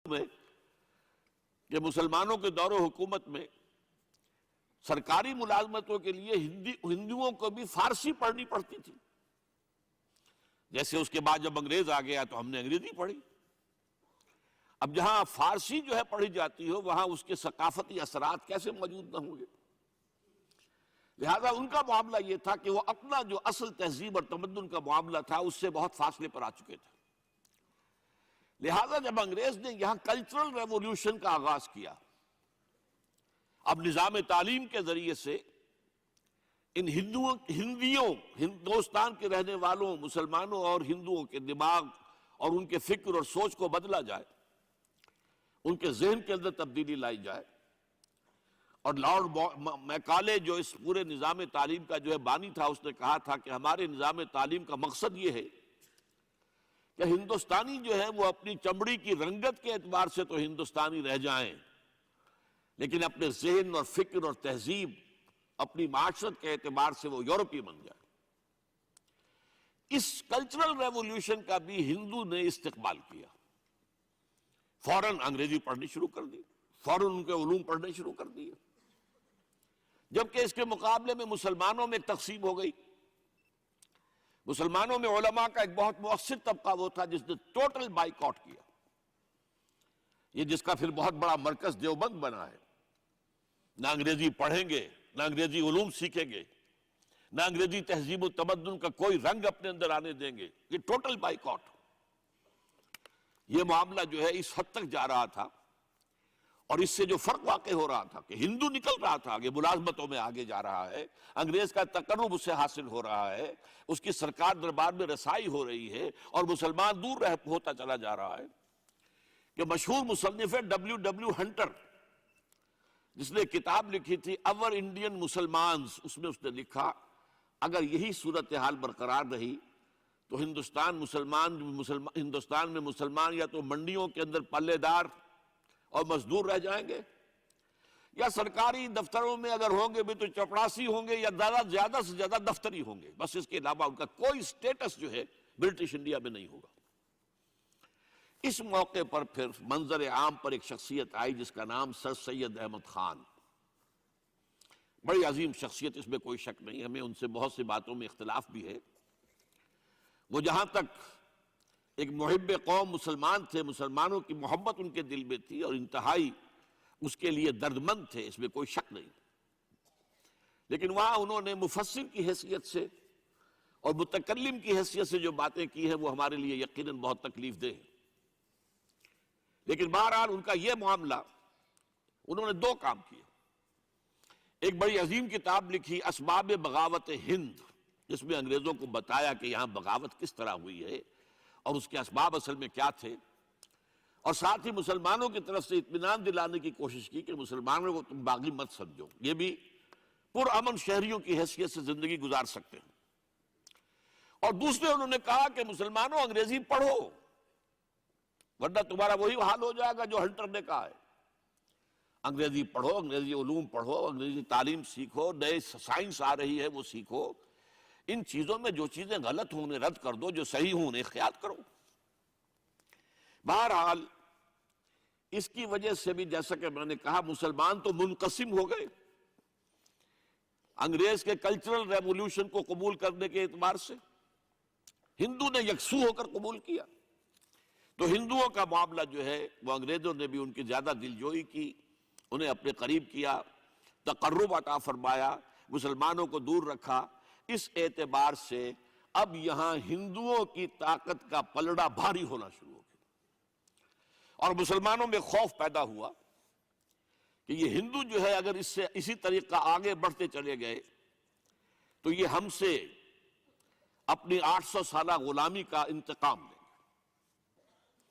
میں کہ مسلمانوں کے دور و حکومت میں سرکاری ملازمتوں کے لیے ہندوؤں کو بھی فارسی پڑھنی پڑتی تھی. جیسے اس کے بعد جب انگریز آ گیا تو ہم نے انگریزی پڑھی. اب جہاں فارسی جو ہے پڑھی جاتی ہو وہاں اس کے ثقافتی اثرات کیسے موجود نہ ہوں گے؟ لہذا ان کا معاملہ یہ تھا کہ وہ اپنا جو اصل تہذیب اور تمدن کا معاملہ تھا اس سے بہت فاصلے پر آ چکے تھے. لہذا جب انگریز نے یہاں کلچرل ریولیوشن کا آغاز کیا، اب نظام تعلیم کے ذریعے سے ان ہندوستان کے رہنے والوں مسلمانوں اور ہندوؤں کے دماغ اور ان کے فکر اور سوچ کو بدلا جائے، ان کے ذہن کے اندر تبدیلی لائی جائے. اور لارڈ میکالے جو اس پورے نظام تعلیم کا جو ہے بانی تھا، اس نے کہا تھا کہ ہمارے نظام تعلیم کا مقصد یہ ہے کہ ہندوستانی جو ہے وہ اپنی چمڑی کی رنگت کے اعتبار سے تو ہندوستانی رہ جائیں، لیکن اپنے ذہن اور فکر اور تہذیب، اپنی معاشرت کے اعتبار سے وہ یورپی بن جائے. اس کلچرل ریولیوشن کا بھی ہندو نے استقبال کیا. فوراً انگریزی پڑھنی شروع کر دی، فوراً ان کے علوم پڑھنے شروع کر دیے. جبکہ اس کے مقابلے میں مسلمانوں میں ایک تقسیم ہو گئی. مسلمانوں میں علماء کا ایک بہت مؤثر طبقہ وہ تھا جس نے ٹوٹل بائیکاٹ کیا. یہ جس کا پھر بہت بڑا مرکز دیوبند بنا ہے. نہ انگریزی پڑھیں گے، نہ انگریزی علوم سیکھیں گے، نہ انگریزی تہذیب و تمدن کا کوئی رنگ اپنے اندر آنے دیں گے. یہ ٹوٹل بائیکاٹ. یہ معاملہ جو ہے اس حد تک جا رہا تھا، اور اس سے جو فرق واقع ہو رہا تھا کہ ہندو نکل رہا تھا آگے، ملازمتوں میں آگے جا رہا ہے، انگریز کا تقرب اس سے حاصل ہو رہا ہے، اس کی سرکار دربار میں رسائی ہو رہی ہے، اور مسلمان دور ہوتا چلا جا رہا ہے. کہ مشہور مصنف ہے W ہنٹر، جس نے کتاب لکھی تھی اور انڈین مسلمانز، اس میں اس نے لکھا اگر یہی صورتحال برقرار رہی تو ہندوستان میں مسلمان یا تو منڈیوں کے اندر پلے دار اور مزدور رہ جائیں گے، یا سرکاری دفتروں میں اگر ہوں گے بھی تو چپڑاسی ہوں گے، یا زیادہ سے زیادہ دفتری ہوں گے. بس اس کے علاوہ ان کا کوئی سٹیٹس جو ہے برٹش انڈیا میں نہیں ہوگا. اس موقع پر پھر منظر عام پر ایک شخصیت آئی جس کا نام سر سید احمد خان. بڑی عظیم شخصیت، اس میں کوئی شک نہیں. ہمیں ان سے بہت سی باتوں میں اختلاف بھی ہے. وہ جہاں تک ایک محب قوم مسلمان تھے، مسلمانوں کی محبت ان کے دل میں تھی، اور انتہائی اس کے لیے دردمند تھے، اس میں کوئی شک نہیں. لیکن وہاں انہوں نے مفسر کی حیثیت سے اور متکلم کی حیثیت سے جو باتیں کی ہیں وہ ہمارے لیے یقیناً بہت تکلیف دہ ہیں. لیکن بہرحال ان کا یہ معاملہ، انہوں نے دو کام کیے. ایک بڑی عظیم کتاب لکھی اسباب بغاوت ہند، جس میں انگریزوں کو بتایا کہ یہاں بغاوت کس طرح ہوئی ہے اور اس کے اسباب اصل میں کیا تھے، اور ساتھ ہی مسلمانوں کی طرف سے اطمینان دلانے کی کوشش کی کہ مسلمانوں کو تم باغی مت سمجھو، یہ بھی پرامن شہریوں کی حیثیت سے زندگی گزار سکتے ہیں. اور دوسرے انہوں نے کہا کہ مسلمانوں انگریزی پڑھو، ورنہ تمہارا وہی حال ہو جائے گا جو ہنٹر نے کہا ہے. انگریزی پڑھو، انگریزی علوم پڑھو، انگریزی تعلیم سیکھو، نئے سائنس آ رہی ہے وہ سیکھو. ان چیزوں میں جو چیزیں غلط ہوں انہیں رد کر دو، جو صحیح ہوں انہیں اختیار کرو. بہرحال اس کی وجہ سے بھی جیسا کہ میں نے کہا مسلمان تو منقسم ہو گئے. انگریز کے کلچرل ریولیوشن کو قبول کرنے کے اعتبار سے ہندو نے یکسو ہو کر قبول کیا. تو ہندوؤں کا معاملہ جو ہے وہ انگریزوں نے بھی ان کی زیادہ دلجوئی کی، انہیں اپنے قریب کیا، تقرب عطا فرمایا، مسلمانوں کو دور رکھا. اس اعتبار سے اب یہاں ہندوؤں کی طاقت کا پلڑا بھاری ہونا شروع ہو گیا، اور مسلمانوں میں خوف پیدا ہوا کہ یہ ہندو جو ہے اگر اس سے اسی طریقہ آگے بڑھتے چلے گئے تو یہ ہم سے اپنی 800 سالہ غلامی کا انتقام لیں گے.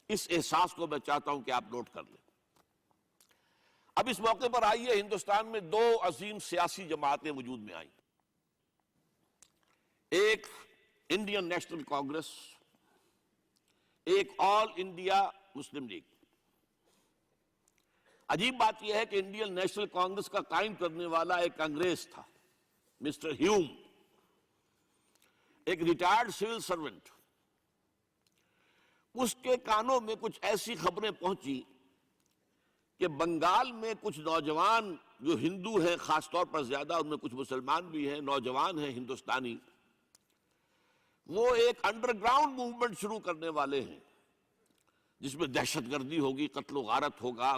اس احساس کو میں چاہتا ہوں کہ آپ نوٹ کر لیں. اب اس موقع پر آئیے، ہندوستان میں دو عظیم سیاسی جماعتیں وجود میں آئیں. ایک انڈین نیشنل کانگریس، ایک آل انڈیا مسلم لیگ. عجیب بات یہ ہے کہ انڈین نیشنل کانگریس کا قائم کرنے والا ایک انگریز تھا، مسٹر ہیوم، ایک ریٹائرڈ سول سرونٹ. اس کے کانوں میں کچھ ایسی خبریں پہنچی کہ بنگال میں کچھ نوجوان جو ہندو ہیں خاص طور پر زیادہ، ان میں کچھ مسلمان بھی ہیں، نوجوان ہیں ہندوستانی، وہ ایک انڈر گراؤنڈ موومنٹ شروع کرنے والے ہیں جس میں دہشت گردی ہوگی، قتل و غارت ہوگا،